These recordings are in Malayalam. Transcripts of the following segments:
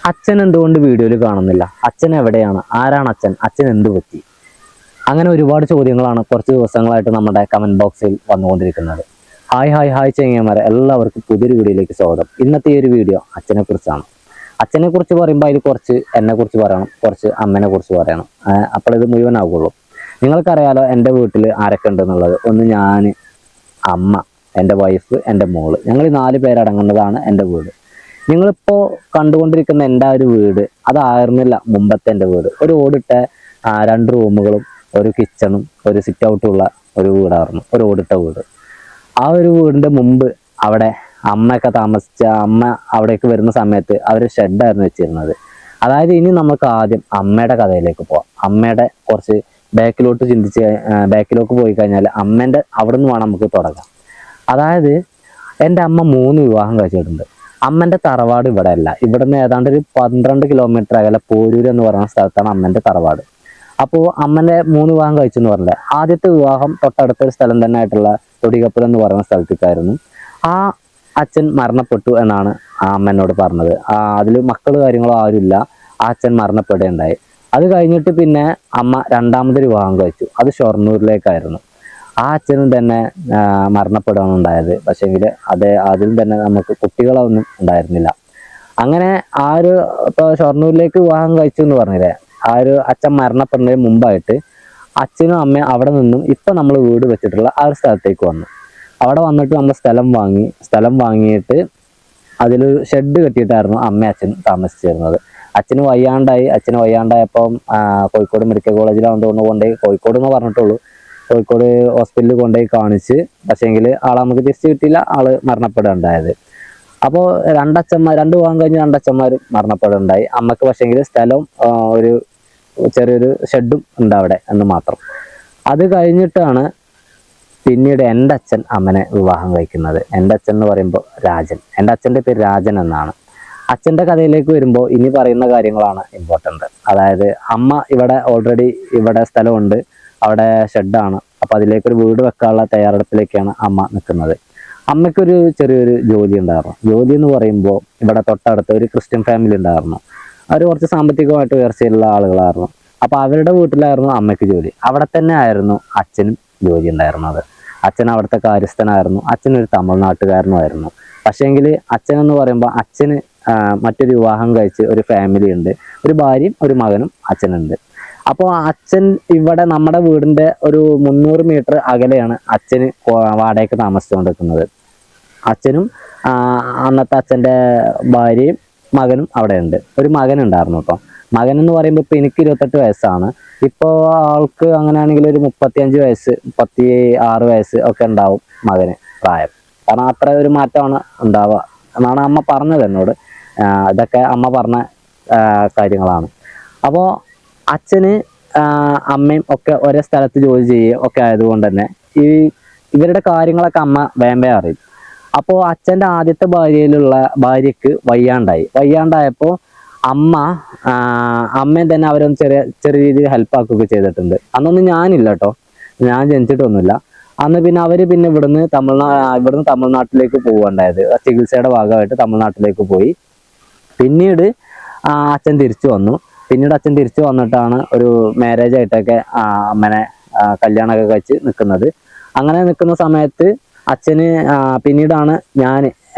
അച്ഛൻ എന്തുകൊണ്ട് വീഡിയോയിൽ കാണുന്നില്ല? അച്ഛൻ എവിടെയാണ്? ആരാണ് അച്ഛൻ? അച്ഛൻ എന്ത് പറ്റി? അങ്ങനെ ഒരുപാട് ചോദ്യങ്ങളാണ് കുറച്ച് ദിവസങ്ങളായിട്ട് നമ്മുടെ കമന്റ് ബോക്സിൽ വന്നുകൊണ്ടിരിക്കുന്നത്. ഹായ് ഹായ് ഹായ് ചെങ്ങന്മാരെ, എല്ലാവർക്കും പുതിയൊരു വീഡിയോയിലേക്ക് സ്വാഗതം. ഇന്നത്തെ ഈ ഒരു വീഡിയോ അച്ഛനെ കുറിച്ചാണ്. അച്ഛനെ കുറിച്ച് പറയുമ്പോൾ അതിൽ കുറച്ച് എന്നെ കുറിച്ച് പറയണം, കുറച്ച് അമ്മനെ കുറിച്ച് പറയണം. അപ്പോൾ ഇത് മുഴുവനാകുള്ളൂ. നിങ്ങൾക്കറിയാലോ എൻ്റെ വീട്ടിൽ ആരൊക്കെ ഉണ്ടെന്നുള്ളത്. ഒന്ന് ഞാൻ, അമ്മ, എൻ്റെ വൈഫ്, എൻ്റെ മോള്. ഞങ്ങൾ 4 പേരടങ്ങുന്നതാണ് എൻ്റെ വീട്. നിങ്ങളിപ്പോൾ കണ്ടുകൊണ്ടിരിക്കുന്ന എൻ്റെ ആ ഒരു വീട് അതായിരുന്നില്ല മുമ്പത്തെ എൻ്റെ വീട്. ഒരു ഓടിട്ട 2 റൂമുകളും ഒരു കിച്ചണും ഒരു സിറ്റ് ഔട്ടും ഉള്ള ഒരു വീടായിരുന്നു, ഒരു ഓടിട്ട വീട്. ആ ഒരു വീടിൻ്റെ മുമ്പ് അവിടെ അമ്മയൊക്കെ താമസിച്ച അമ്മ അവിടേക്ക് വരുന്ന സമയത്ത് അവർ ഷെഡായിരുന്നു വെച്ചിരുന്നത്. അതായത് ഇനി നമുക്ക് ആദ്യം അമ്മയുടെ കഥയിലേക്ക് പോവാം. അമ്മയുടെ കുറച്ച് ബാക്കിലോട്ട് പോയി കഴിഞ്ഞാൽ അമ്മേൻ്റെ അവിടെ നിന്ന് വേണം നമുക്ക് തുടങ്ങാം. അതായത് എൻ്റെ അമ്മ 3 വിവാഹം കഴിച്ചിട്ടുണ്ട്. അമ്മൻ്റെ തറവാട് ഇവിടെ അല്ല, ഇവിടെ നിന്ന് ഏതാണ്ട് ഒരു 12 കിലോമീറ്റർ അകലെ പോരൂർ എന്ന് പറയുന്ന സ്ഥലത്താണ് അമ്മൻ്റെ തറവാട്. അപ്പോൾ അമ്മൻ്റെ 3 വിവാഹം കഴിച്ചെന്ന് പറഞ്ഞില്ലേ, ആദ്യത്തെ വിവാഹം തൊട്ടടുത്തൊരു സ്ഥലം തന്നെ ആയിട്ടുള്ള തൊടികപ്പൽ എന്ന് പറയുന്ന സ്ഥലത്തേക്കായിരുന്നു. ആ അച്ഛൻ മരണപ്പെട്ടു എന്നാണ് ആ അമ്മ എന്നോട് പറഞ്ഞത്. അതിൽ മക്കൾ കാര്യങ്ങളോ ആരുമില്ല, ആ അച്ഛൻ മരണപ്പെടുകയുണ്ടായി. അത് കഴിഞ്ഞിട്ട് പിന്നെ അമ്മ 2ാമതൊരു വിവാഹം കഴിച്ചു. അത് ഷൊർണൂരിലേക്കായിരുന്നു. ആ അച്ഛനും തന്നെ മരണപ്പെടുകയാണുണ്ടായത്. പക്ഷേങ്കിൽ അതിൽ തന്നെ നമുക്ക് കുട്ടികളൊന്നും ഉണ്ടായിരുന്നില്ല. അങ്ങനെ ആ ഒരു ഇപ്പോൾ ഷൊർണൂരിലേക്ക് വിവാഹം കഴിച്ചു എന്ന് പറഞ്ഞില്ലേ, ആ ഒരു അച്ഛൻ മരണപ്പെടുന്നതിന് മുമ്പായിട്ട് അച്ഛനും അമ്മയും അവിടെ നിന്നും ഇപ്പം നമ്മൾ വീട് വെച്ചിട്ടുള്ള ആ ഒരു സ്ഥലത്തേക്ക് വന്നു. അവിടെ വന്നിട്ട് നമ്മൾ സ്ഥലം വാങ്ങിയിട്ട് അതിലൊരു ഷെഡ് കെട്ടിയിട്ടായിരുന്നു അമ്മയും അച്ഛനും താമസിച്ചിരുന്നത്. അച്ഛന് വയ്യാണ്ടായപ്പം കോഴിക്കോട് മെഡിക്കൽ കോളേജിലാണ് കൊണ്ടുപോയി, കോഴിക്കോട് എന്ന് പറഞ്ഞിട്ടുള്ളൂ, കോഴിക്കോട് ഹോസ്പിറ്റലിൽ കൊണ്ടുപോയി കാണിച്ച്. പക്ഷേങ്കിൽ ആളെ നമുക്ക് തിരിച്ച് കിട്ടിയില്ല, ആള് മരണപ്പെടുകയുണ്ടായത്. അപ്പോൾ 2 വിവാഹം കഴിഞ്ഞ് 2 അച്ഛന്മാരും മരണപ്പെടുകയുണ്ടായി. അമ്മക്ക് പക്ഷേങ്കിൽ സ്ഥലം ഒരു ചെറിയൊരു ഷെഡും ഉണ്ട് അവിടെ എന്ന് മാത്രം. അത് കഴിഞ്ഞിട്ടാണ് പിന്നീട് എൻ്റെ അച്ഛൻ അമ്മനെ വിവാഹം കഴിക്കുന്നത്. എൻ്റെ അച്ഛൻ എന്ന് പറയുമ്പോൾ രാജൻ, എൻ്റെ അച്ഛൻ്റെ പേര് രാജൻ എന്നാണ്. അച്ഛൻ്റെ കഥയിലേക്ക് വരുമ്പോൾ ഇനി പറയുന്ന കാര്യങ്ങളാണ് ഇമ്പോർട്ടൻ്റ്. അതായത് അമ്മ ഓൾറെഡി ഇവിടെ സ്ഥലമുണ്ട്, അവിടെ ഷെഡാണ്. അപ്പോൾ അതിലേക്കൊരു വീട് വെക്കാനുള്ള തയ്യാറെടുപ്പിലേക്കാണ് അമ്മ നിൽക്കുന്നത്. അമ്മയ്ക്കൊരു ചെറിയൊരു ജോലി ഉണ്ടായിരുന്നു. ജോലി എന്ന് പറയുമ്പോൾ ഇവിടെ തൊട്ടടുത്ത് ഒരു ക്രിസ്ത്യൻ ഫാമിലി ഉണ്ടായിരുന്നു. അവർ കുറച്ച് സാമ്പത്തികമായിട്ട് ഉയർച്ചയുള്ള ആളുകളായിരുന്നു. അപ്പോൾ അവരുടെ വീട്ടിലായിരുന്നു അമ്മയ്ക്ക് ജോലി. അവിടെ തന്നെ ആയിരുന്നു അച്ഛനും ജോലി ഉണ്ടായിരുന്നത്. അച്ഛൻ അവിടുത്തെ കാര്യസ്ഥനായിരുന്നു. അച്ഛനൊരു തമിഴ്നാട്ടുകാരനുമായിരുന്നു. പക്ഷേങ്കിൽ അച്ഛനെന്ന് പറയുമ്പോൾ അച്ഛന് മറ്റൊരു വിവാഹം കഴിച്ച് ഒരു ഫാമിലി ഉണ്ട്, ഒരു ഭാര്യയും ഒരു മകനും അച്ഛനുണ്ട്. അപ്പോൾ അച്ഛൻ ഇവിടെ നമ്മുടെ വീടിൻ്റെ ഒരു 300 മീറ്റർ അകലെയാണ് അച്ഛന് വാടകയ്ക്ക് താമസിച്ചുകൊണ്ടിരിക്കുന്നത്. അച്ഛനും അന്നത്തെ അച്ഛൻ്റെ ഭാര്യയും മകനും അവിടെ ഉണ്ട്. ഒരു മകനുണ്ടായിരുന്നു കേട്ടോ. മകൻ എന്ന് പറയുമ്പോൾ ഇപ്പോൾ എനിക്ക് 28 വയസ്സാണ്. ഇപ്പോൾ ആൾക്ക് അങ്ങനെയാണെങ്കിൽ ഒരു 35 വയസ്സ് 36 വയസ്സ് ഒക്കെ ഉണ്ടാവും മകന് പ്രായം. കാരണം അത്ര ഒരു മാറ്റമാണ് ഉണ്ടാവുക എന്നാണ് അമ്മ പറഞ്ഞത് എന്നോട്. ഇതൊക്കെ അമ്മ പറഞ്ഞ കാര്യങ്ങളാണ്. അപ്പോൾ അച്ഛന് അമ്മയും ഒക്കെ ഒരേ സ്ഥലത്ത് ജോലി ചെയ്യുകയും ഒക്കെ ആയതുകൊണ്ട് തന്നെ ഇവരുടെ കാര്യങ്ങളൊക്കെ അമ്മ വേമ്പേ അറിയും. അപ്പോൾ അച്ഛൻ്റെ ആദ്യത്തെ ഭാര്യയ്ക്ക് വയ്യാണ്ടായപ്പോൾ അമ്മയും തന്നെ അവരൊന്ന് ചെറിയ രീതിയിൽ ഹെൽപ്പ് ആക്കുകയൊക്കെ ചെയ്തിട്ടുണ്ട്. അന്നൊന്നും ഞാനില്ല കേട്ടോ, ഞാൻ ജനിച്ചിട്ടൊന്നുമില്ല അന്ന്. പിന്നെ അവർ ഇവിടുന്ന് തമിഴ്നാട്ടിലേക്ക് പോവുകയുണ്ടായത്. ചികിത്സയുടെ ഭാഗമായിട്ട് തമിഴ്നാട്ടിലേക്ക് പോയി. പിന്നീട് അച്ഛൻ തിരിച്ചു വന്നിട്ടാണ് ഒരു മാരേജ് ആയിട്ടൊക്കെ അമ്മനെ കല്യാണമൊക്കെ കഴിച്ച് നിൽക്കുന്നത്. അങ്ങനെ നിൽക്കുന്ന സമയത്ത് അച്ഛന് പിന്നീടാണ്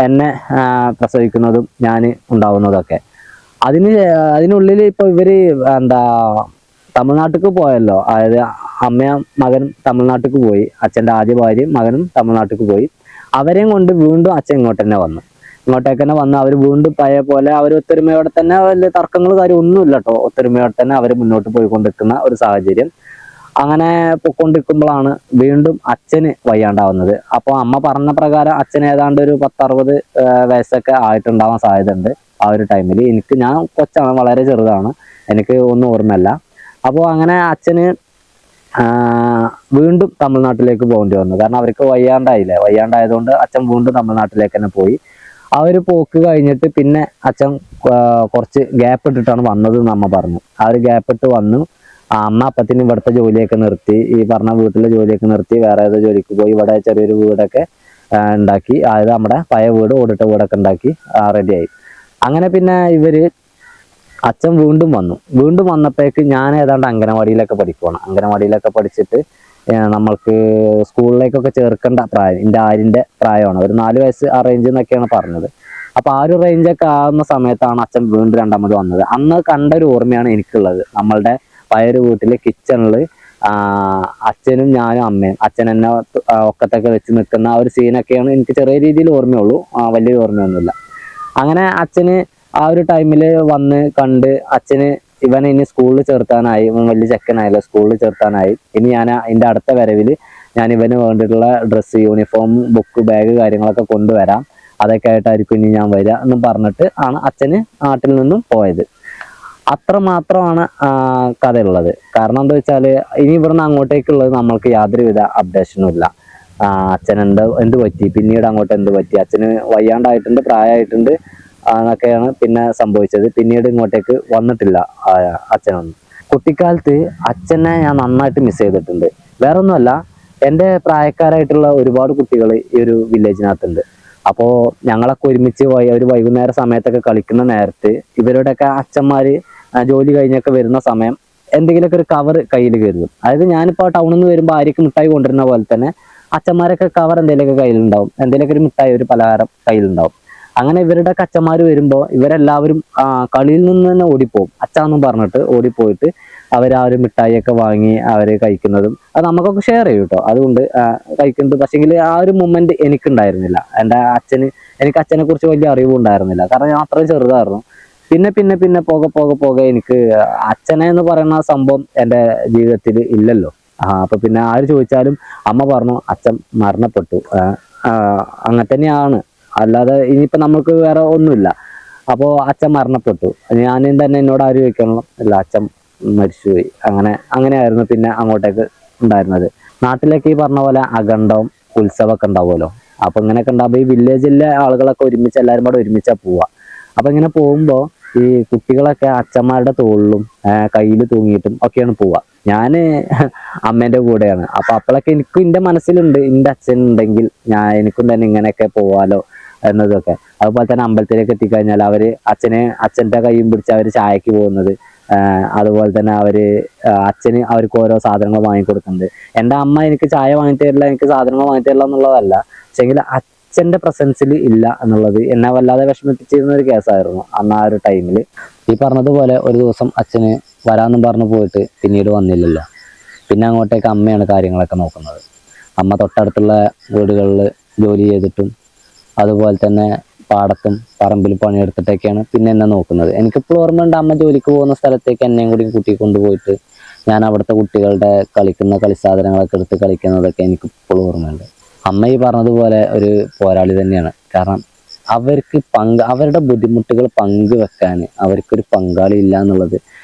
എന്നെ പ്രസവിക്കുന്നതും ഞാൻ ഉണ്ടാവുന്നതൊക്കെ. അതിനുള്ളിൽ ഇപ്പോൾ ഇവർ തമിഴ്നാട്ടിലേക്ക് പോയല്ലോ. അതായത് അമ്മയും മകനും തമിഴ്നാട്ടിലേക്ക് പോയി. അച്ഛൻ്റെ ആദ്യ ഭാര്യയും മകനും തമിഴ്നാട്ടിലേക്ക് പോയി. അവരെയും കൊണ്ട് വീണ്ടും അച്ഛൻ ഇങ്ങോട്ടേക്ക് തന്നെ വന്ന് അവർ വീണ്ടും പഴയ പോലെ അവർ ഒത്തൊരുമയോടെ തന്നെ, വലിയ തർക്കങ്ങൾ കാര്യം ഒന്നുമില്ല കേട്ടോ, ഒത്തൊരുമയോടെ തന്നെ അവർ മുന്നോട്ട് പോയിക്കൊണ്ടിരിക്കുന്ന ഒരു സാഹചര്യം. അങ്ങനെ പോയിക്കൊണ്ടിരിക്കുമ്പോഴാണ് വീണ്ടും അച്ഛന് വയ്യാണ്ടാവുന്നത്. അപ്പോൾ അമ്മ പറഞ്ഞ പ്രകാരം അച്ഛന് ഏതാണ്ട് ഒരു 10-60 വയസ്സൊക്കെ ആയിട്ടുണ്ടാവാൻ സാധ്യത ഉണ്ട് ആ ഒരു ടൈമിൽ. ഞാൻ കൊച്ചാണ്, വളരെ ചെറുതാണ്, എനിക്ക് ഒന്നും ഓർമ്മയില്ല. അപ്പോൾ അങ്ങനെ അച്ഛന് വീണ്ടും തമിഴ്നാട്ടിലേക്ക് പോകേണ്ടി വന്നു. കാരണം അവർക്ക് വയ്യാണ്ടായതുകൊണ്ട് അച്ഛൻ വീണ്ടും തമിഴ്നാട്ടിലേക്ക് തന്നെ പോയി. ആ ഒരു പോക്ക് കഴിഞ്ഞിട്ട് പിന്നെ അച്ഛൻ കുറച്ച് ഗ്യാപ്പ് ഇട്ടിട്ടാണ് വന്നത് എന്ന് അമ്മ പറഞ്ഞു. ആ ഒരു ഗ്യാപ്പ് ഇട്ട് വന്നു. അമ്മ അപ്പത്തിന് ഇവിടുത്തെ ജോലിയൊക്കെ നിർത്തി, ഈ പറഞ്ഞ വീട്ടിലെ ജോലിയൊക്കെ നിർത്തി വേറെ ഏതോ ജോലിക്ക് പോയി. ഇവിടെ ചെറിയൊരു വീടൊക്കെ ഉണ്ടാക്കി, അതായത് നമ്മുടെ പഴയ വീട്, ഓടിട്ട വീടൊക്കെ ഉണ്ടാക്കി റെഡിയായി. അങ്ങനെ പിന്നെ ഇവർ അച്ഛൻ വീണ്ടും വന്നപ്പോഴേക്ക് ഞാൻ ഏതാണ്ട് അംഗനവാടിയിലൊക്കെ അംഗനവാടിയിലൊക്കെ പഠിച്ചിട്ട് നമ്മൾക്ക് സ്കൂളിലേക്കൊക്കെ ചേർക്കേണ്ട പ്രായം, എൻ്റെ ആരിൻ്റെ പ്രായമാണ്, ഒരു 4 വയസ്സ് ആ റേഞ്ച് എന്നൊക്കെയാണ് പറഞ്ഞത്. അപ്പോൾ ആ ഒരു റേഞ്ചൊക്കെ ആകുന്ന സമയത്താണ് അച്ഛൻ വീണ്ടും രണ്ടാമത് വന്നത്. അന്ന് കണ്ട ഒരു ഓർമ്മയാണ് എനിക്കുള്ളത്. നമ്മളുടെ പഴയൊരു വീട്ടിൽ കിച്ചണിൽ അച്ഛനും ഞാനും അമ്മയും, അച്ഛൻ എന്നെ ഒക്കത്തൊക്കെ വെച്ച് നിൽക്കുന്ന ആ ഒരു സീനൊക്കെയാണ് എനിക്ക് ചെറിയ രീതിയിൽ ഓർമ്മയുള്ളൂ, വലിയ ഓർമ്മയൊന്നുമില്ല. അങ്ങനെ അച്ഛന് ആ ഒരു ടൈമിൽ വന്ന് കണ്ട്, അച്ഛന് ഇവനെ ഇനി സ്കൂളിൽ ചേർത്താനായി, ഇവൻ വലിയ ചെക്കനായല്ലോ, സ്കൂളിൽ ചേർത്താനായി, ഇനി ഞാൻ എൻ്റെ അടുത്ത വരവിൽ ഞാൻ ഇവന് വേണ്ടിയിട്ടുള്ള ഡ്രസ്സ്, യൂണിഫോം, ബുക്ക്, ബാഗ് കാര്യങ്ങളൊക്കെ കൊണ്ടുവരാം, അതൊക്കെ ആയിട്ടായിരിക്കും ഇനി ഞാൻ വരിക എന്നും പറഞ്ഞിട്ട് ആണ് അച്ഛന് നാട്ടിൽ നിന്നും പോയത്. അത്ര മാത്രമാണ് കഥയുള്ളത്. കാരണം എന്താ വെച്ചാൽ ഇനി ഇവിടുന്ന് അങ്ങോട്ടേക്കുള്ളത് നമ്മൾക്ക് യാതൊരുവിധ അപ്ഡേഷനും ഇല്ല. അച്ഛൻ എന്ത് പറ്റി, പിന്നീട് അങ്ങോട്ട് എന്ത് പറ്റി, അച്ഛന് വയ്യാണ്ടായിട്ടുണ്ട്, പ്രായമായിട്ടുണ്ട് എന്നൊക്കെയാണ് പിന്നെ സംഭവിച്ചത്. പിന്നീട് ഇങ്ങോട്ടേക്ക് വന്നിട്ടില്ല അച്ഛനൊന്നും. കുട്ടിക്കാലത്ത് അച്ഛനെ ഞാൻ നന്നായിട്ട് മിസ് ചെയ്തിട്ടുണ്ട്. വേറൊന്നുമല്ല, എൻ്റെ പ്രായക്കാരായിട്ടുള്ള ഒരുപാട് കുട്ടികൾ ഈ ഒരു വില്ലേജിനകത്തുണ്ട്. അപ്പോൾ ഞങ്ങളൊക്കെ ഒരുമിച്ച് ഒരു വൈകുന്നേര സമയത്തൊക്കെ കളിക്കുന്ന നേരത്ത് ഇവരുടെയൊക്കെ അച്ഛന്മാർ ജോലി കഴിഞ്ഞൊക്കെ വരുന്ന സമയം എന്തെങ്കിലുമൊക്കെ ഒരു കവർ കയ്യിൽ കരുതും. അതായത് ഞാനിപ്പോൾ ടൗണിൽ നിന്ന് വരുമ്പോൾ ആര്യക്ക് മിഠായി കൊണ്ടുവരുന്ന പോലെ തന്നെ അച്ഛന്മാരൊക്കെ കവർ എന്തെങ്കിലുമൊക്കെ കയ്യിലുണ്ടാവും, എന്തെങ്കിലുമൊക്കെ ഒരു മിഠായി, ഒരു പലഹാരം കയ്യിലുണ്ടാവും. അങ്ങനെ ഇവരുടെ അച്ഛന്മാർ വരുമ്പോൾ ഇവരെല്ലാവരും കളിയിൽ നിന്ന് തന്നെ ഓടിപ്പോവും, അച്ഛാന്നും പറഞ്ഞിട്ട് ഓടിപ്പോയിട്ട് അവർ ആ ഒരു മിഠായിയൊക്കെ വാങ്ങി അവർ കഴിക്കുന്നതും അത് നമുക്കൊക്കെ ഷെയർ ചെയ്യും കേട്ടോ. അതുകൊണ്ട് കഴിക്കുന്നത്. പക്ഷേങ്കിൽ ആ ഒരു മൊമെന്റ് എനിക്കുണ്ടായിരുന്നില്ല. എനിക്ക് അച്ഛനെ കുറിച്ച് വലിയ അറിവും ഉണ്ടായിരുന്നില്ല, കാരണം ഞാൻ അത്രയും ചെറുതായിരുന്നു. പിന്നെ പിന്നെ പിന്നെ പോകെ എനിക്ക് അച്ഛനെ എന്ന് പറയുന്ന സംഭവം എൻ്റെ ജീവിതത്തിൽ ഇല്ലല്ലോ. അപ്പൊ പിന്നെ ആര് ചോദിച്ചാലും അമ്മ പറഞ്ഞു അച്ഛൻ മരണപ്പെട്ടു, അങ്ങനെ തന്നെയാണ്, അല്ലാതെ ഇനിയിപ്പോ നമുക്ക് വേറെ ഒന്നുമില്ല. അപ്പോൾ അച്ഛൻ മരണപ്പെട്ടു, ഞാനും തന്നെ എന്നോട് ആര് ചോദിക്കണം, ഇല്ല അച്ഛൻ മരിച്ചുപോയി. അങ്ങനെയായിരുന്നു പിന്നെ അങ്ങോട്ടേക്ക് ഉണ്ടായിരുന്നത്. നാട്ടിലേക്ക് ഈ പറഞ്ഞ പോലെ അഖണ്ഡവും ഉത്സവമൊക്കെ ഉണ്ടാവുമല്ലോ. അപ്പൊ ഇങ്ങനെയൊക്കെ ഉണ്ടാകുമ്പോൾ ഈ വില്ലേജിലെ ആളുകളൊക്കെ ഒരുമിച്ച് എല്ലാവരും കൂടെ ഒരുമിച്ചാ പോവുക. അപ്പൊ ഇങ്ങനെ പോകുമ്പോൾ ഈ കുട്ടികളൊക്കെ അച്ഛന്മാരുടെ തോളിലും കയ്യിൽ തൂങ്ങിയിട്ടും ഒക്കെയാണ് പോവുക. ഞാന് അമ്മേന്റെ കൂടെയാണ്. അപ്പൊ അപ്പോഴൊക്കെ എനിക്കും എൻ്റെ മനസ്സിലുണ്ട്, എൻ്റെ അച്ഛൻ ഉണ്ടെങ്കിൽ എനിക്കും തന്നെ ഇങ്ങനെയൊക്കെ പോവാലോ എന്നതൊക്കെ. അതുപോലെ തന്നെ അമ്പലത്തിലേക്ക് എത്തിക്കഴിഞ്ഞാൽ അച്ഛൻ്റെ കൈയും പിടിച്ച് അവര് ചായക്ക് പോകുന്നത്, അതുപോലെ തന്നെ അച്ഛന് അവർക്ക് ഓരോ സാധനങ്ങൾ വാങ്ങിക്കൊടുക്കുന്നുണ്ട്. എൻ്റെ അമ്മ എനിക്ക് ചായ വാങ്ങിത്തരില്ല, എനിക്ക് സാധനങ്ങൾ വാങ്ങിത്തരില്ല എന്നുള്ളതല്ല, പക്ഷെങ്കിൽ അച്ഛൻ്റെ പ്രസൻസിൽ ഇല്ല എന്നുള്ളത് എന്നെ വല്ലാതെ വിഷമിപ്പിച്ചിരുന്ന ഒരു കേസായിരുന്നു അന്ന് ആ ഒരു ടൈമിൽ. ഈ പറഞ്ഞതുപോലെ ഒരു ദിവസം അച്ഛന് വരാമെന്നും പറഞ്ഞു പോയിട്ട് പിന്നീട് വന്നില്ലല്ലോ. പിന്നെ അങ്ങോട്ടേക്ക് അമ്മയാണ് കാര്യങ്ങളൊക്കെ നോക്കുന്നത്. അമ്മ തൊട്ടടുത്തുള്ള വീടുകളിൽ ജോലി ചെയ്തിട്ടും അതുപോലെ തന്നെ പാടത്തും പറമ്പിൽ പണിയെടുത്തിട്ടൊക്കെയാണ് പിന്നെ എന്നെ നോക്കുന്നത്. എനിക്കിപ്പോഴും ഓർമ്മയുണ്ട്, അമ്മ ജോലിക്ക് പോകുന്ന സ്ഥലത്തേക്ക് എന്നെയും കൂടി കൂട്ടിക്കൊണ്ടുപോയിട്ട് ഞാൻ അവിടുത്തെ കുട്ടികളുടെ കളിക്കുന്ന കളിസാധനങ്ങളൊക്കെ എടുത്ത് കളിക്കുന്നതൊക്കെ എനിക്കിപ്പോഴും ഓർമ്മയുണ്ട്. അമ്മ ഈ പറഞ്ഞതുപോലെ ഒരു പോരാളി തന്നെയാണ്. കാരണം അവരുടെ ബുദ്ധിമുട്ടുകൾ പങ്കുവെക്കാൻ അവർക്കൊരു പങ്കാളി ഇല്ല എന്നുള്ളത്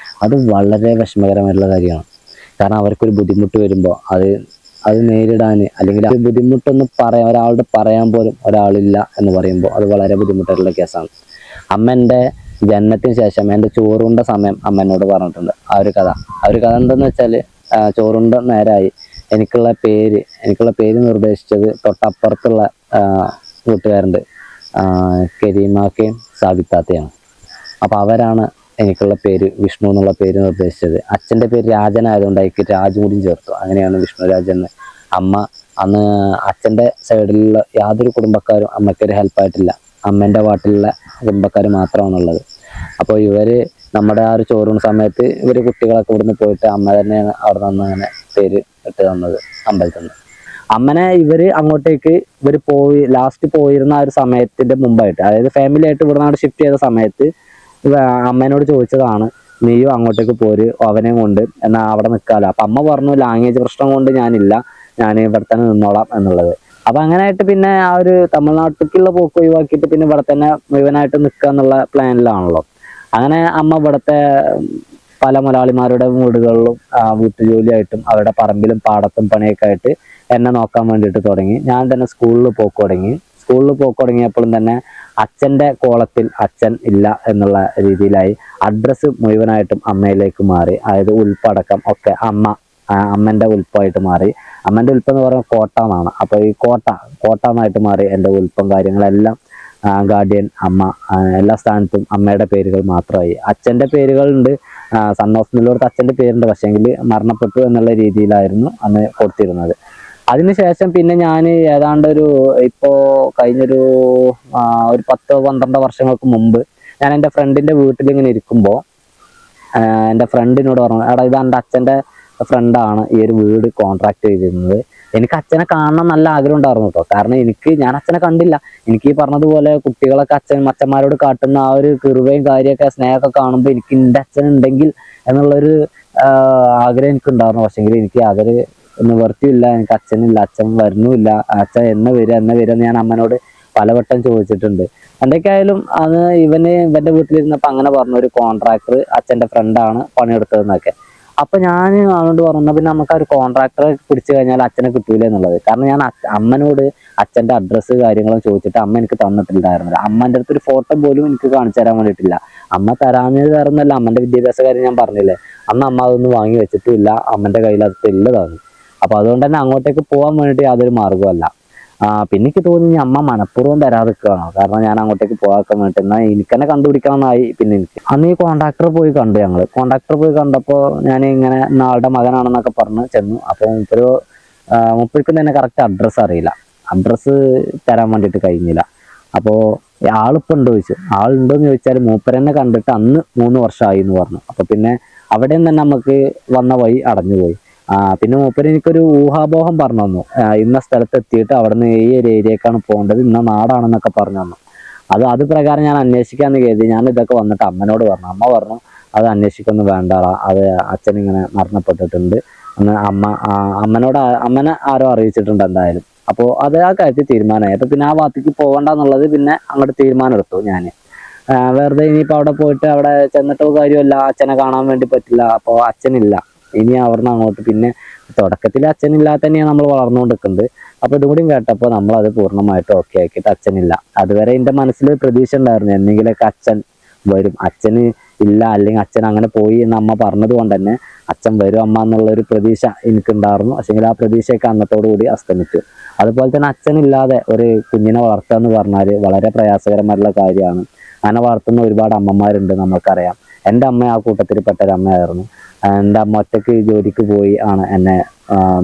അത് വളരെ വിഷമകരമായിട്ടുള്ള കാര്യമാണ്. കാരണം അവർക്കൊരു ബുദ്ധിമുട്ട് വരുമ്പോൾ അത് നേരിടാൻ, അല്ലെങ്കിൽ ആ ബുദ്ധിമുട്ടൊന്ന് ഒരാളോട് പറയാൻ പോലും ഒരാളില്ല എന്ന് പറയുമ്പോൾ അത് വളരെ ബുദ്ധിമുട്ടുള്ള കേസാണ്. അമ്മ എൻ്റെ ജനനത്തിന് ശേഷം എൻ്റെ ചോറുണ്ട സമയം അമ്മ എന്നോട് പറഞ്ഞിട്ടുണ്ട് ആ ഒരു കഥ. എന്തെന്ന് വെച്ചാൽ, ചോറുണ്ട നേരമായി എനിക്കുള്ള പേര് നിർദ്ദേശിച്ചത് തൊട്ടപ്പുറത്തുള്ള വീട്ടുകാരുണ്ട്, കരീമാക്കയും സാബിത്താത്തയാണ്. അപ്പോൾ അവരാണ് എനിക്കുള്ള പേര് വിഷ്ണു എന്നുള്ള പേര് നിർദ്ദേശിച്ചത്. അച്ഛൻ്റെ പേര് രാജനായതുകൊണ്ട് അതിക്ക് രാജു കൂടിയും ചേർത്തു. അങ്ങനെയാണ് വിഷ്ണുരാജ് എന്ന്. അമ്മ അന്ന് അച്ഛൻ്റെ സൈഡിലുള്ള യാതൊരു കുടുംബക്കാരും അമ്മയ്ക്കൊരു ഹെൽപ്പായിട്ടില്ല. അമ്മേൻ്റെ വാട്ടിലുള്ള കുടുംബക്കാർ മാത്രമാണുള്ളത്. അപ്പോൾ നമ്മുടെ ആ ഒരു ചോറൂണ് സമയത്ത് കുട്ടികളൊക്കെ ഇവിടുന്ന് പോയിട്ട് അമ്മ തന്നെയാണ് അവിടെ നിന്ന് അങ്ങനെ പേര് ഇട്ട് തന്നത് അമ്പലത്തിൽ നിന്ന്. അമ്മനെ അങ്ങോട്ടേക്ക് ലാസ്റ്റ് പോയിരുന്ന ആ ഒരു സമയത്തിന്റെ മുമ്പായിട്ട്, അതായത് ഫാമിലി ആയിട്ട് ഇവിടെ ഷിഫ്റ്റ് ചെയ്ത സമയത്ത് അമ്മേനോട് ചോദിച്ചതാണ്, നീയും അങ്ങോട്ടേക്ക് പോര് അവനെയും കൊണ്ട്, എന്നാൽ അവിടെ നിൽക്കാമല്ലോ. അപ്പൊ അമ്മ പറഞ്ഞു ലാംഗ്വേജ് പ്രശ്നം കൊണ്ട് ഞാൻ ഇവിടെ തന്നെ നിന്നോളാം എന്നുള്ളത്. അപ്പൊ അങ്ങനെയായിട്ട് പിന്നെ ആ ഒരു തമിഴ്നാട്ടിലേക്കുള്ള പോക്ക് ഒഴിവാക്കിയിട്ട് പിന്നെ ഇവിടെ തന്നെ മുഴുവനായിട്ട് നിൽക്കുക എന്നുള്ള പ്ലാനിലാണല്ലോ. അങ്ങനെ അമ്മ ഇവിടുത്തെ പല മലയാളിമാരുടെ വീടുകളിലും വീട്ടുജോലിയായിട്ടും അവരുടെ പറമ്പിലും പാടത്തും പണിയൊക്കെ ആയിട്ട് എന്നെ നോക്കാൻ വേണ്ടിയിട്ട് തുടങ്ങി. ഞാൻ തന്നെ സ്കൂളിൽ പോക്ക് തുടങ്ങിയപ്പോഴും തന്നെ അച്ഛൻ്റെ കോളത്തിൽ അച്ഛൻ ഇല്ല എന്നുള്ള രീതിയിലായി. അഡ്രസ്സ് മുഴുവനായിട്ടും അമ്മയിലേക്ക് മാറി. അതായത് ഉൽപ്പടക്കം ഒക്കെ അമ്മൻ്റെ ഉൽപ്പമായിട്ട് മാറി. അമ്മൻ്റെ ഉൽപ്പം എന്ന് പറയുന്നത് കോട്ട എന്നാണ്. അപ്പോൾ ഈ കോട്ട എന്നായിട്ട് മാറി എൻ്റെ ഉൽപ്പം കാര്യങ്ങളെല്ലാം ഗാർഡിയൻ അമ്മ, എല്ലാ സ്ഥാനത്തും അമ്മയുടെ പേരുകൾ മാത്രമായി. അച്ഛൻ്റെ പേരുകളുണ്ട്, സൺ ഓഫ് എന്നുള്ളവർക്ക് അച്ഛൻ്റെ പേരുണ്ട്, പക്ഷേങ്കിൽ മരണപ്പെട്ടു എന്നുള്ള രീതിയിലായിരുന്നു അന്ന് കൊടുത്തിരുന്നത്. അതിനുശേഷം പിന്നെ ഞാൻ ഏതാണ്ട് ഇപ്പോൾ കഴിഞ്ഞൊരു ഒരു 10-12 വർഷങ്ങൾക്ക് മുമ്പ് ഞാൻ എൻ്റെ ഫ്രണ്ടിൻ്റെ വീട്ടിലിങ്ങനെ ഇരിക്കുമ്പോൾ എൻ്റെ ഫ്രണ്ടിനോട് പറഞ്ഞു, എടാ ഇത് എൻ്റെ അച്ഛൻ്റെ ഫ്രണ്ടാണ് ഈ ഒരു വീട് കോൺട്രാക്ട് ചെയ്തിരുന്നത്. എനിക്ക് അച്ഛനെ കാണണം നല്ല ആഗ്രഹം ഉണ്ടായിരുന്നു കേട്ടോ. കാരണം ഞാൻ അച്ഛനെ കണ്ടില്ല. എനിക്ക് ഈ പറഞ്ഞതുപോലെ കുട്ടികളൊക്കെ അച്ഛന്മാരോട് കാട്ടുന്ന ആ ഒരു കൃപയും കാര്യമൊക്കെ സ്നേഹമൊക്കെ കാണുമ്പോൾ എനിക്ക് എൻ്റെ അച്ഛനുണ്ടെങ്കിൽ എന്നുള്ളൊരു ആഗ്രഹം എനിക്കുണ്ടായിരുന്നു. പക്ഷെങ്കിൽ എനിക്ക് അതൊരു നിവർത്തിയില്ല, എനിക്ക് അച്ഛനില്ല, അച്ഛൻ വരുന്നുമില്ല. അച്ഛൻ എന്നെ വരിക എന്ന് ഞാൻ അമ്മനോട് പലവട്ടം ചോദിച്ചിട്ടുണ്ട്. എന്തൊക്കെയായാലും അത് ഇവന്റെ വീട്ടിലിരുന്നപ്പോൾ അങ്ങനെ പറഞ്ഞു, ഒരു കോൺട്രാക്ടർ അച്ഛൻ്റെ ഫ്രണ്ടാണ് പണിയെടുത്തതെന്നൊക്കെ. അപ്പൊ ഞാൻ അവനോട് പറഞ്ഞു, പിന്നെ നമുക്ക് ആ ഒരു കോൺട്രാക്ടറെ പിടിച്ചു കഴിഞ്ഞാൽ അച്ഛനെ കിട്ടൂല എന്നുള്ളത്. കാരണം ഞാൻ അമ്മനോട് അച്ഛൻ്റെ അഡ്രസ്സ് കാര്യങ്ങളും ചോദിച്ചിട്ട് അമ്മ എനിക്ക് തന്നിട്ടുണ്ടായിരുന്നില്ല. അമ്മൻ്റെ അടുത്ത് ഒരു ഫോട്ടോ പോലും എനിക്ക് കാണിച്ചു തരാൻ വേണ്ടിയിട്ടില്ല. അമ്മ തരാഞ്ഞത് തരുന്നല്ല, അമ്മൻ്റെ വിദ്യാഭ്യാസ കാര്യം ഞാൻ പറഞ്ഞില്ലേ, അന്ന് അമ്മ അതൊന്നും വാങ്ങി വെച്ചിട്ടില്ല, അമ്മൻ്റെ കയ്യിൽ അത് ഇല്ലതാണ്. അപ്പൊ അതുകൊണ്ട് തന്നെ അങ്ങോട്ടേക്ക് പോകാൻ വേണ്ടിയിട്ട് യാതൊരു മാർഗമല്ല. പിന്നെ എനിക്ക് തോന്നി അമ്മ മനഃപൂർവ്വം തരാതിരിക്കുകയാണോ, കാരണം ഞാൻ അങ്ങോട്ടേക്ക് പോകാൻ വേണ്ടി. എന്നാൽ എനിക്ക് തന്നെ കണ്ടുപിടിക്കണമെന്നായി. പിന്നെ എനിക്ക് അന്ന് ഈ കോൺട്രാക്ടർ പോയി കണ്ടു. കോൺട്രാക്ടർ പോയി കണ്ടപ്പോൾ ഞാൻ ഇങ്ങനെ ആളുടെ മകനാണെന്നൊക്കെ പറഞ്ഞ് ചെന്നു. അപ്പോൾ മുപ്പർക്കും തന്നെ കറക്റ്റ് അഡ്രസ്സ് അറിയില്ല, അഡ്രസ്സ് തരാൻ വേണ്ടിയിട്ട് കഴിഞ്ഞില്ല. അപ്പോൾ ആളിപ്പോൾ ഉണ്ടോ ചോദിച്ചു. ആളുണ്ടോയെന്ന് ചോദിച്ചാൽ മൂപ്പരെന്നെ കണ്ടിട്ട് അന്ന് 3 വർഷമായി എന്ന് പറഞ്ഞു. അപ്പോൾ പിന്നെ അവിടെയും തന്നെ നമുക്ക് വന്ന വഴി അടഞ്ഞുപോയി. പിന്നെ മൂപ്പര് എനിക്കൊരു ഊഹാപോഹം പറഞ്ഞു തന്നു. ഇന്ന സ്ഥലത്ത് എത്തിയിട്ട് അവിടുന്ന് ഈ ഒരു ഏരിയക്കാണ് പോകേണ്ടത്, ഇന്ന നാടാണെന്നൊക്കെ പറഞ്ഞു തന്നു. അത് പ്രകാരം ഞാൻ അന്വേഷിക്കാന്ന് കരുതി. ഞാൻ ഇതൊക്കെ വന്നിട്ട് അമ്മനോട് പറഞ്ഞു. അമ്മ പറഞ്ഞു, അത് അന്വേഷിക്കൊന്നും വേണ്ടാടാ, അത് അച്ഛനിങ്ങനെ മരണപ്പെട്ടിട്ടുണ്ട് എന്ന് അമ്മനെ ആരോ അറിയിച്ചിട്ടുണ്ട് എന്തായാലും. അപ്പോൾ അത് ആ കാര്യത്തിൽ തീരുമാനമായി. അപ്പോൾ പിന്നെ ആ ഭാഗത്തേക്ക് പോകണ്ടെന്നുള്ളത് പിന്നെ അങ്ങോട്ട് തീരുമാനം എടുത്തു ഞാൻ. വെറുതെ ഇനിയിപ്പോൾ അവിടെ പോയിട്ട് അവിടെ ചെന്നിട്ടോ കാര്യമല്ല, അച്ഛനെ കാണാൻ വേണ്ടി പറ്റില്ല. അപ്പോൾ അച്ഛനില്ല ഇനി അവിടുന്ന് അങ്ങോട്ട്. പിന്നെ തുടക്കത്തിൽ അച്ഛനില്ലാതെ തന്നെയാണ് നമ്മൾ വളർന്നുകൊണ്ടിരിക്കുന്നത്. അപ്പോൾ ഇതും കൂടിയും കേട്ടപ്പോൾ നമ്മളത് പൂർണ്ണമായിട്ട് ഓക്കെ ആക്കിയിട്ട് അച്ഛനില്ല. അതുവരെ എൻ്റെ മനസ്സിൽ പ്രതീക്ഷ ഉണ്ടായിരുന്നു എന്തെങ്കിലുമൊക്കെ അച്ഛൻ വരും. അച്ഛന് ഇല്ല, അല്ലെങ്കിൽ അച്ഛൻ അങ്ങനെ പോയി എന്ന് അമ്മ പറഞ്ഞത് കൊണ്ട് തന്നെ അച്ഛൻ വരും അമ്മ എന്നുള്ളൊരു പ്രതീക്ഷ എനിക്കുണ്ടായിരുന്നു. പക്ഷെങ്കിൽ ആ പ്രതീക്ഷയൊക്കെ അന്നത്തോടു കൂടി അസ്തമിച്ചു. അതുപോലെ തന്നെ അച്ഛനില്ലാതെ ഒരു കുഞ്ഞിനെ വളർത്തുക എന്ന് പറഞ്ഞാൽ വളരെ പ്രയാസകരമായിട്ടുള്ള കാര്യമാണ്. അങ്ങനെ വളർത്തുന്ന ഒരുപാട് അമ്മമാരുണ്ട്, നമുക്കറിയാം. എൻ്റെ അമ്മ ആ കൂട്ടത്തിൽ പെട്ട ഒരു അമ്മയായിരുന്നു. എൻ്റെ അമ്മ ഒറ്റയ്ക്ക് ജോലിക്ക് പോയി ആണ് എന്നെ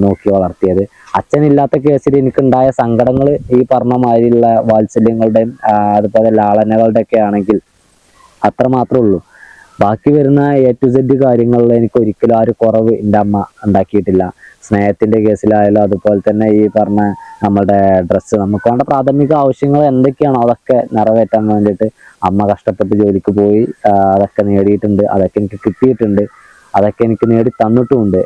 നോക്കി വളർത്തിയത്. അച്ഛനില്ലാത്ത കേസിൽ എനിക്കുണ്ടായ സങ്കടങ്ങൾ ഈ പറഞ്ഞ മാതിരിയുള്ള വാത്സല്യങ്ങളുടെയും അതുപോലെ ലാളനകളുടെയൊക്കെ ആണെങ്കിൽ അത്ര മാത്രമേ ഉള്ളൂ. ബാക്കി വരുന്ന A to Z കാര്യങ്ങളിൽ എനിക്ക് ഒരിക്കലും ആ ഒരു കുറവ് എൻ്റെ അമ്മ ഉണ്ടാക്കിയിട്ടില്ല. സ്നേഹത്തിൻ്റെ കേസിലായാലും അതുപോലെ തന്നെ ഈ പറഞ്ഞ നമ്മുടെ ഡ്രസ്സ്, നമുക്ക് വേണ്ട പ്രാഥമിക ആവശ്യങ്ങൾ എന്തൊക്കെയാണോ അതൊക്കെ നിറവേറ്റാൻ വേണ്ടിയിട്ട് അമ്മ കഷ്ടപ്പെട്ട് ജോലിക്ക് പോയി അതൊക്കെ നേടിയിട്ടുണ്ട്. അതൊക്കെ എനിക്ക് കിട്ടിയിട്ടുണ്ട്, അതൊക്കെ എനിക്ക് നേടി തന്നിട്ടുമുണ്ട്.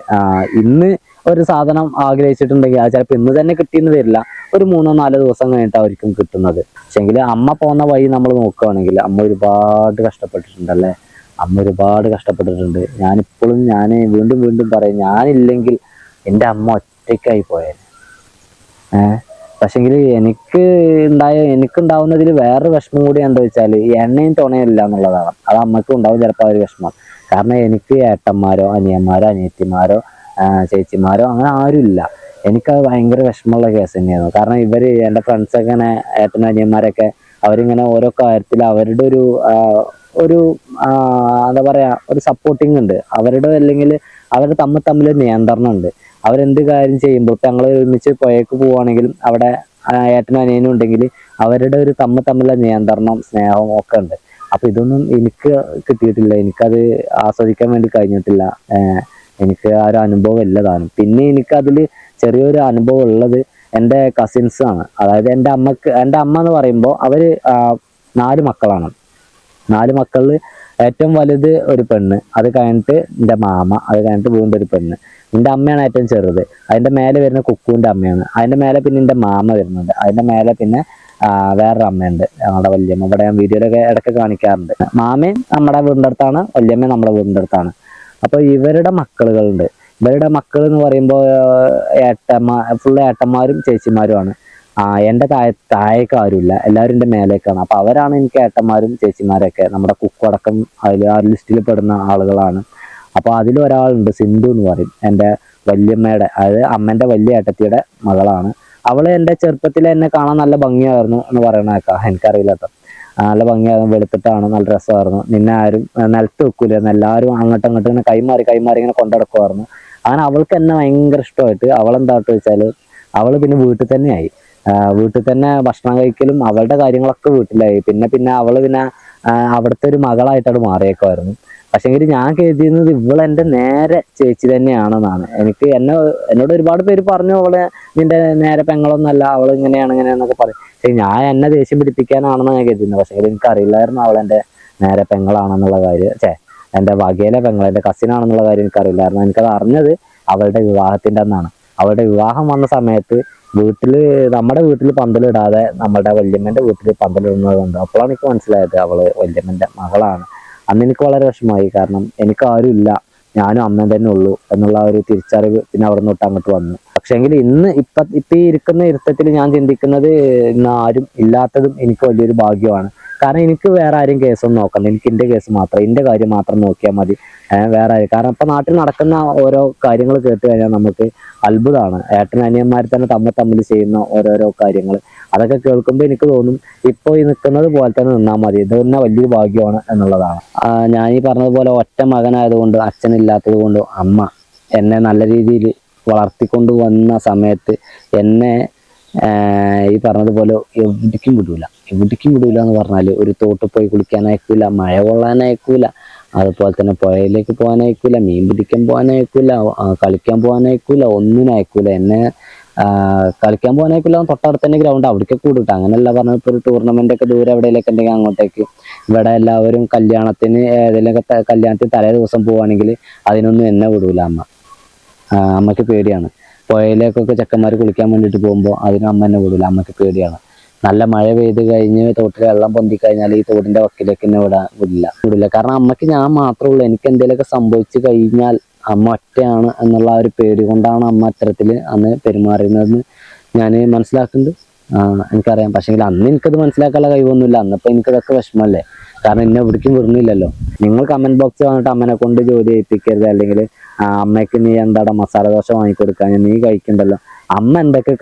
ഇന്ന് ഒരു സാധനം ആഗ്രഹിച്ചിട്ടുണ്ടെങ്കിൽ അത് ചിലപ്പോൾ ഇന്ന് തന്നെ കിട്ടിയെന്ന് വരില്ല, ഒരു 3-4 ദിവസം കഴിഞ്ഞിട്ട് അവർക്കും കിട്ടുന്നത്. പക്ഷെങ്കിൽ അമ്മ പോകുന്ന വഴി നമ്മൾ നോക്കുകയാണെങ്കിൽ അമ്മ ഒരുപാട് കഷ്ടപ്പെട്ടിട്ടുണ്ടല്ലേ. അമ്മ ഒരുപാട് കഷ്ടപ്പെട്ടിട്ടുണ്ട്. ഞാനിപ്പോഴും വീണ്ടും വീണ്ടും പറയും, ഞാനില്ലെങ്കിൽ എൻ്റെ അമ്മ ഒറ്റയ്ക്കായി പോയത്. പക്ഷെങ്കിൽ എനിക്കുണ്ടാവുന്നതിൽ വേറൊരു വിഷമം കൂടി എന്താ വെച്ചാൽ എണ്ണയും തുണയില്ല എന്നുള്ളതാണ്. അത് അമ്മയ്ക്കും ഉണ്ടാവും ചിലപ്പോൾ ആ ഒരു വിഷമം. കാരണം എനിക്ക് ഏട്ടന്മാരോ അനിയന്മാരോ അനിയത്തിമാരോ ചേച്ചിമാരോ അങ്ങനെ ആരുമില്ല. എനിക്കത് ഭയങ്കര വിഷമമുള്ള കേസ് തന്നെയായിരുന്നു. കാരണം എൻ്റെ ഫ്രണ്ട്സൊക്കെ ഇങ്ങനെ ഏട്ടനും അനിയന്മാരൊക്കെ അവരിങ്ങനെ ഓരോ കാര്യത്തിൽ അവരുടെ ഒരു എന്താ പറയുക, ഒരു സപ്പോർട്ടിങ് ഉണ്ട് അവരുടെ. അല്ലെങ്കിൽ അവർ തമ്മിൽ നിയന്ത്രണം ഉണ്ട്. അവരെന്ത് കാര്യം ചെയ്യുമ്പോൾ ഇപ്പം ഞങ്ങൾ ഒരുമിച്ച് പുഴയ്ക്ക് പോവുകയാണെങ്കിലും അവിടെ ഏട്ടനും അനിയനും ഉണ്ടെങ്കിൽ അവരുടെ ഒരു തമ്മിലുള്ള നിയന്ത്രണം സ്നേഹവും ഒക്കെ ഉണ്ട്. അപ്പോൾ ഇതൊന്നും എനിക്ക് കിട്ടിയിട്ടില്ല, എനിക്കത് ആസ്വദിക്കാൻ വേണ്ടി കഴിഞ്ഞിട്ടില്ല. എനിക്ക് ആ ഒരു അനുഭവം ഇല്ലതാനും. പിന്നെ എനിക്കതിൽ ചെറിയൊരു അനുഭവം ഉള്ളത് എൻ്റെ കസിൻസാണ്. അതായത് എൻ്റെ അമ്മ എന്ന് പറയുമ്പോൾ അവർ 4 മക്കളാണ്. 4 മക്കളിൽ ഏറ്റവും വലുത് ഒരു പെണ്ണ്, അത് കഴിഞ്ഞിട്ട് എൻ്റെ മാമ, അത് കഴിഞ്ഞിട്ട് വീണ്ടും ഒരു പെണ്ണ്. എൻ്റെ അമ്മയാണ് ഏറ്റവും ചെറുത്. അതിൻ്റെ മേലെ വരുന്ന കുക്കുവിൻ്റെ അമ്മയാണ്. അതിൻ്റെ മേലെ പിന്നെ എൻ്റെ മാമ വരുന്നുണ്ട്. അതിൻ്റെ മേലെ പിന്നെ വേറൊരു അമ്മയുണ്ട്, ഞങ്ങളുടെ വല്യമ്മ. ഇവിടെ ഞാൻ വീഡിയോയിലൊക്കെ ഇടയ്ക്ക് കാണിക്കാറുണ്ട്. മാമയും നമ്മുടെ വീടിൻ്റെ അടുത്താണ്, വല്യമ്മയും നമ്മുടെ വീടിൻ്റെ അടുത്താണ്. അപ്പോൾ ഇവരുടെ മക്കളുണ്ട്. ഇവരുടെ മക്കൾ എന്ന് പറയുമ്പോൾ ഫുള്ള് ഏട്ടന്മാരും ചേച്ചിമാരുമാണ്. എൻ്റെ താഴേക്ക് ആരുമില്ല, എല്ലാവരും എൻ്റെ മേലേക്കാണ്. അപ്പോൾ അവരാണ് എനിക്ക് ഏട്ടന്മാരും ചേച്ചിമാരൊക്കെ. നമ്മുടെ കുക്കടക്കം ആ ലിസ്റ്റിൽ പെടുന്ന ആളുകളാണ്. അപ്പോൾ അതിലൊരാളുണ്ട്, സിന്ധു എന്ന് പറയും, എൻ്റെ വല്യമ്മയുടെ, അതായത് അമ്മേൻ്റെ വലിയ ഏട്ടത്തിയുടെ മകളാണ്. അവള് എൻ്റെ ചെറുപ്പത്തിൽ എന്നെ കാണാൻ നല്ല ഭംഗിയായിരുന്നു എന്ന് പറയണേക്കാം, എനിക്കറിയില്ല കേട്ടോ. നല്ല ഭംഗിയായിരുന്നു, വെളുത്തിട്ടാണ്, നല്ല രസമായിരുന്നു, നിന്നെ ആരും നിലത്ത് വെക്കൂലായിരുന്നു, എല്ലാവരും അങ്ങോട്ടും അങ്ങോട്ടും ഇങ്ങനെ കൈമാറി ഇങ്ങനെ കൊണ്ടുനടക്കുമായിരുന്നു. അങ്ങനെ അവൾക്ക് എന്നെ ഭയങ്കര ഇഷ്ടമായിട്ട് അവളെന്താട്ട് വെച്ചാൽ അവള് പിന്നെ വീട്ടിൽ തന്നെയായി. വീട്ടിൽ തന്നെ ഭക്ഷണം കഴിക്കലും അവളുടെ കാര്യങ്ങളൊക്കെ വീട്ടിലായി. പിന്നെ അവള് പിന്നെ അവിടുത്തെ ഒരു മകളായിട്ടാണ് മാറിയേക്കുമായിരുന്നു. പക്ഷെങ്കിൽ ഞാൻ കരുതിയിരുന്നത് ഇവളെൻ്റെ നേരെ ചേച്ചി തന്നെയാണെന്നാണ്. എന്നോട് ഒരുപാട് പേര് പറഞ്ഞു അവള് നിന്റെ നേരെ പെങ്ങളൊന്നല്ല, അവൾ ഇങ്ങനെയാണെന്നൊക്കെ പറയും. പക്ഷെ ഞാൻ എന്നെ ദേഷ്യം പിടിപ്പിക്കാനാണെന്ന് ഞാൻ കരുതുന്നത്. പക്ഷെ എനിക്ക് അറിയില്ലായിരുന്നു അവളെൻ്റെ നേരെ പെങ്ങളാണെന്നുള്ള കാര്യം. എൻ്റെ വകയിലെ പെങ്ങൾ, എൻ്റെ കസിനാണെന്നുള്ള കാര്യം എനിക്കറിയില്ലായിരുന്നു. എനിക്കത് അറിഞ്ഞത് അവളുടെ വിവാഹത്തിൻ്റെ അന്നാണ്. അവളുടെ വിവാഹം വന്ന സമയത്ത് നമ്മുടെ വീട്ടിൽ പന്തലിടാതെ നമ്മുടെ വല്യമ്മൻ്റെ വീട്ടിൽ പന്തലിടുന്നത് കൊണ്ട് അപ്പോഴാണ് എനിക്ക് മനസ്സിലായത് അവള് വല്യമ്മൻ്റെ മകളാണ്. അന്ന് എനിക്ക് വളരെ വിഷമമായി. കാരണം എനിക്ക് ആരും ഇല്ല, ഞാനും അമ്മയും തന്നെ ഉള്ളൂ എന്നുള്ള ഒരു തിരിച്ചറിവ് പിന്നെ അവിടെ നിന്ന് തൊട്ട് അങ്ങോട്ട് വന്നു. പക്ഷെങ്കിൽ ഇപ്പൊ ഈ ഇരിക്കുന്ന ഇരുത്തത്തിൽ ഞാൻ ചിന്തിക്കുന്നത് ഇന്ന് ആരും ഇല്ലാത്തതും എനിക്ക് വലിയൊരു ഭാഗ്യമാണ്. കാരണം എനിക്ക് വേറെ ആരും കേസൊന്നും നോക്കണ്ട, എനിക്ക് എൻ്റെ കേസ് മാത്രം, എൻ്റെ കാര്യം മാത്രം നോക്കിയാൽ മതി. വേറെ ആരും, കാരണം ഇപ്പൊ നാട്ടിൽ നടക്കുന്ന ഓരോ കാര്യങ്ങൾ കേട്ട് കഴിഞ്ഞാൽ നമുക്ക് അത്ഭുതമാണ്. അനിയന്മാർ തന്നെ തമ്മിൽ ചെയ്യുന്ന ഓരോരോ കാര്യങ്ങൾ, അതൊക്കെ കേൾക്കുമ്പോൾ എനിക്ക് തോന്നും ഇപ്പോൾ ഈ നിൽക്കുന്നത് പോലെ തന്നെ നിന്നാൽ മതി, ഇത് തന്നെ വലിയൊരു ഭാഗ്യമാണ് എന്നുള്ളതാണ്. ഞാൻ ഈ പറഞ്ഞതുപോലെ ഒറ്റ മകനായതുകൊണ്ട്, അച്ഛനില്ലാത്തത് കൊണ്ട് അമ്മ എന്നെ നല്ല രീതിയിൽ വളർത്തിക്കൊണ്ട് വന്ന സമയത്ത് എന്നെ ഈ പറഞ്ഞതുപോലെ എവിടേക്കും വിടൂല എന്ന് പറഞ്ഞാൽ ഒരു തോട്ടിൽ പോയി കുളിക്കാൻ അയക്കൂല, മഴ കൊള്ളാൻ അയക്കൂല, അതുപോലെ തന്നെ പുഴയിലേക്ക് പോകാൻ അയക്കൂല, മീൻ പിടിക്കാൻ പോകാൻ അയക്കൂല, കളിക്കാൻ പോകാൻ അയക്കൂല, ഒന്നിനും അയക്കൂല. എന്നെ കളിക്കാൻ പോകാൻ അയക്കൂല, തൊട്ടടുത്ത് തന്നെ ഗ്രൗണ്ട്, അവിടേക്ക് കൂടിട്ട് അങ്ങനെയല്ല പറഞ്ഞത്. ഇപ്പോൾ ഒരു ടൂർണമെന്റ് ഒക്കെ ദൂരെ എവിടെയെങ്കിലൊക്കെ ഉണ്ടെങ്കിൽ അങ്ങോട്ടേക്ക്. ഇവിടെ എല്ലാവരും കല്യാണത്തിന് തലേ ദിവസം പോവുകയാണെങ്കിൽ അതിനൊന്നും എന്നെ വിടൂല അമ്മ. അമ്മയ്ക്ക് പേടിയാണ്. പുഴയിലേക്കൊക്കെ ചെക്കന്മാർ കുളിക്കാൻ വേണ്ടിയിട്ട് പോകുമ്പോൾ അതിനും അമ്മ എന്നെ വിടൂല, അമ്മയ്ക്ക് പേടിയാണ്. നല്ല മഴ പെയ്ത് കഴിഞ്ഞ് തോട്ടിൽ വെള്ളം പൊന്തി കഴിഞ്ഞാൽ ഈ തോടിന്റെ വക്കിലേക്ക് എന്നെ വിടില്ല. കാരണം അമ്മയ്ക്ക് ഞാൻ മാത്രമേ ഉള്ളൂ. എനിക്ക് എന്തെങ്കിലുമൊക്കെ സംഭവിച്ചു കഴിഞ്ഞാൽ അമ്മ ഒറ്റയാണ് എന്നുള്ള ഒരു പേടി കൊണ്ടാണ് അമ്മ അത്തരത്തിൽ അന്ന് പെരുമാറുന്നതെന്ന് ഞാൻ മനസ്സിലാക്കുന്നുണ്ട്. എനിക്കറിയാം. പക്ഷെങ്കിൽ അന്ന് എനിക്കത് മനസ്സിലാക്കാനുള്ള കഴിവൊന്നുമില്ല. അന്നപ്പോൾ എനിക്കതൊക്കെ വിഷമമല്ലേ, കാരണം എന്നെ എവിടേക്കും വിടുന്നില്ലല്ലോ. നിങ്ങൾ കമന്റ് ബോക്സ് വന്നിട്ട് അമ്മനെ കൊണ്ട് ജോലി ചെയ്യിപ്പിക്കരുത്, അല്ലെങ്കിൽ അമ്മയ്ക്ക് നീ എന്താടാ മസാല ദോശ വാങ്ങിക്കൊടുക്കാൻ, നീ കഴിക്കണ്ടല്ലോ. അമ്മ എന്തൊക്കെ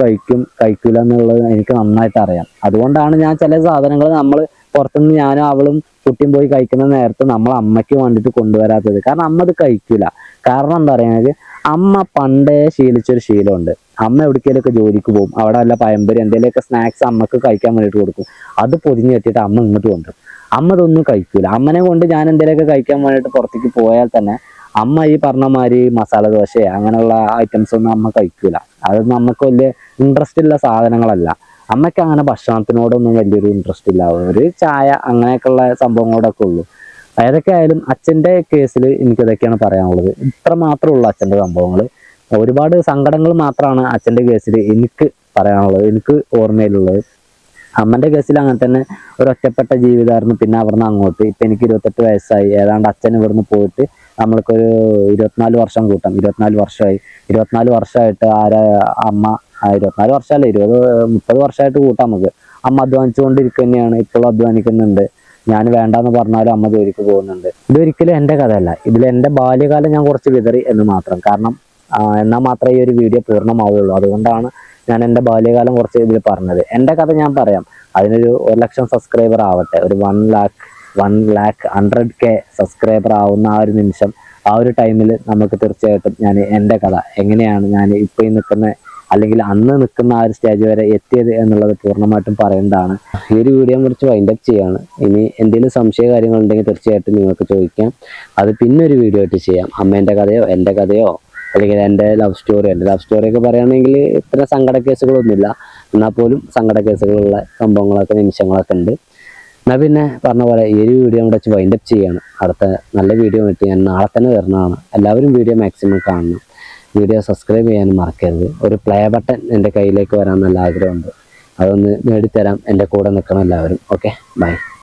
കഴിക്കൂല എന്നുള്ളത് എനിക്ക് നന്നായിട്ട് അറിയാം. അതുകൊണ്ടാണ് ഞാൻ ചില സാധനങ്ങൾ നമ്മൾ പുറത്തുനിന്ന് ഞാനും അവളും കുട്ടിയും പോയി കഴിക്കുന്ന നേരത്ത് നമ്മൾ അമ്മയ്ക്ക് വേണ്ടിയിട്ട് കൊണ്ടുവരാത്തത്. കാരണം അമ്മ അത് കഴിക്കൂല. കാരണം എന്താ പറയുക, അമ്മ പണ്ടേ ശീലിച്ചൊരു ശീലമുണ്ട്. അമ്മ എവിടേക്കെങ്കിലുമൊക്കെ ജോലിക്ക് പോകും, അവിടെ വല്ല പഴംപൊരി എന്തെങ്കിലുമൊക്കെ സ്നാക്സ് അമ്മക്ക് കഴിക്കാൻ വേണ്ടിയിട്ട് കൊടുക്കും. അത് പൊതിഞ്ഞ് വെച്ചിട്ട് അമ്മ ഇങ്ങോട്ട് കൊണ്ടുവരും. അമ്മ ഇതൊന്നും കഴിക്കൂല. അമ്മനെ കൊണ്ട് ഞാൻ എന്തെങ്കിലുമൊക്കെ കഴിക്കാൻ വേണ്ടിയിട്ട് പുറത്തേക്ക് പോയാൽ തന്നെ അമ്മ ഈ പറഞ്ഞ മാതിരി മസാല ദോശ അങ്ങനെയുള്ള ഐറ്റംസ് ഒന്നും അമ്മ കഴിക്കൂല. അതൊന്നും നമുക്ക് വലിയ ഇൻട്രസ്റ്റ് ഉള്ള സാധനങ്ങളല്ല. അമ്മയ്ക്ക് അങ്ങനെ ഭക്ഷണത്തിനോടൊന്നും വലിയൊരു ഇൻട്രസ്റ്റ് ഇല്ല. ഒരു ചായ അങ്ങനെയൊക്കെയുള്ള സംഭവങ്ങളോടൊക്കെ ഉള്ളൂ. ഏതൊക്കെ ആയാലും അച്ഛൻ്റെ കേസിൽ എനിക്കിതൊക്കെയാണ് പറയാനുള്ളത്. ഇത്ര മാത്രമേ ഉള്ളൂ അച്ഛൻ്റെ സംഭവങ്ങൾ. ഒരുപാട് സങ്കടങ്ങൾ മാത്രമാണ് അച്ഛൻ്റെ കേസിൽ എനിക്ക് പറയാനുള്ളത്, എനിക്ക് ഓർമ്മയിലുള്ളത്. അമ്മൻ്റെ കേസിൽ അങ്ങനെ തന്നെ ഒരു ഒറ്റപ്പെട്ട ജീവിതമായിരുന്നു. പിന്നെ അവിടുന്ന് അങ്ങോട്ട് ഇപ്പം എനിക്ക് 28 വയസ്സായി. ഏതാണ്ട് അച്ഛൻ ഇവിടുന്ന് പോയിട്ട് നമ്മൾക്കൊരു 24 വർഷം കൂട്ടാം. 24 വർഷമായി. 24 വർഷമായിട്ട് അമ്മ 24 വർഷമല്ല, 20-30 വർഷമായിട്ട് കൂട്ടാം നമുക്ക്. അമ്മ അധ്വാനിച്ചുകൊണ്ടിരിക്കുക തന്നെയാണ്, ഇപ്പോഴും അധ്വാനിക്കുന്നുണ്ട്. ഞാൻ വേണ്ടാന്ന് പറഞ്ഞാലും അമ്മ ജോലിക്ക് പോകുന്നുണ്ട്. ഇതൊരിക്കലും എൻ്റെ കഥയല്ല, ഇതിൽ എൻ്റെ ബാല്യകാലം ഞാൻ കുറച്ച് വിതറി എന്ന് മാത്രം. കാരണം എന്നാൽ മാത്രമേ ഈ ഒരു വീഡിയോ പൂർണ്ണമാവുള്ളൂ. അതുകൊണ്ടാണ് ഞാൻ എൻ്റെ ബാല്യകാലം കുറച്ച് ഇതിൽ പറഞ്ഞത്. എൻ്റെ കഥ ഞാൻ പറയാം. അതിനൊരു 1 ലക്ഷം സബ്സ്ക്രൈബർ ആവട്ടെ, ഒരു 1,100,000 സബ്സ്ക്രൈബർ ആവുന്ന ആ ഒരു നിമിഷം, ആ ഒരു ടൈമിൽ നമുക്ക് തീർച്ചയായിട്ടും ഞാൻ എൻ്റെ കഥ എങ്ങനെയാണ് ഞാൻ ഇപ്പോൾ ഈ നിൽക്കുന്ന, അല്ലെങ്കിൽ അന്ന് നിൽക്കുന്ന ആ ഒരു സ്റ്റേജ് വരെ എത്തിയത് എന്നുള്ളത് പൂർണ്ണമായിട്ടും പറയേണ്ടതാണ്. ഈ ഒരു വീഡിയോ കുറിച്ച് വൈൻഡപ്പ് ചെയ്യാണ്. ഇനി എന്തെങ്കിലും സംശയ കാര്യങ്ങളുണ്ടെങ്കിൽ തീർച്ചയായിട്ടും നിങ്ങൾക്ക് ചോദിക്കാം. അത് പിന്നെ ഒരു വീഡിയോ ആയിട്ട് ചെയ്യാം. അമ്മേൻ്റെ കഥയോ എൻ്റെ കഥയോ അല്ലെങ്കിൽ എൻ്റെ ലവ് സ്റ്റോറിയൊക്കെ പറയുകയാണെങ്കിൽ ഇത്ര സങ്കട കേസുകളൊന്നുമില്ല. എന്നാൽ പോലും സങ്കട കേസുകളുള്ള സംഭവങ്ങളൊക്കെ നിമിഷങ്ങളൊക്കെ ഉണ്ട്. എന്നാൽ പിന്നെ പറഞ്ഞ പോലെ ഈ ഒരു വീഡിയോ ഇവിടെ വെച്ച് വൈൻഡപ്പ് ചെയ്യാണ്. അടുത്ത നല്ല വീഡിയോ ആയിട്ട് ഞാൻ നാളെ തന്നെ വരുന്നതാണ്. എല്ലാവരും വീഡിയോ മാക്സിമം കാണണം. വീഡിയോ സബ്സ്ക്രൈബ് ചെയ്യാനും മറക്കരുത്. ഒരു പ്ലേ ബട്ടൺ എൻ്റെ കയ്യിലേക്ക് വരാൻ നല്ല ആഗ്രഹമുണ്ട്. അതൊന്ന് നേടിത്തരാം. എൻ്റെ കൂടെ നിൽക്കണം എല്ലാവരും. Okay, by.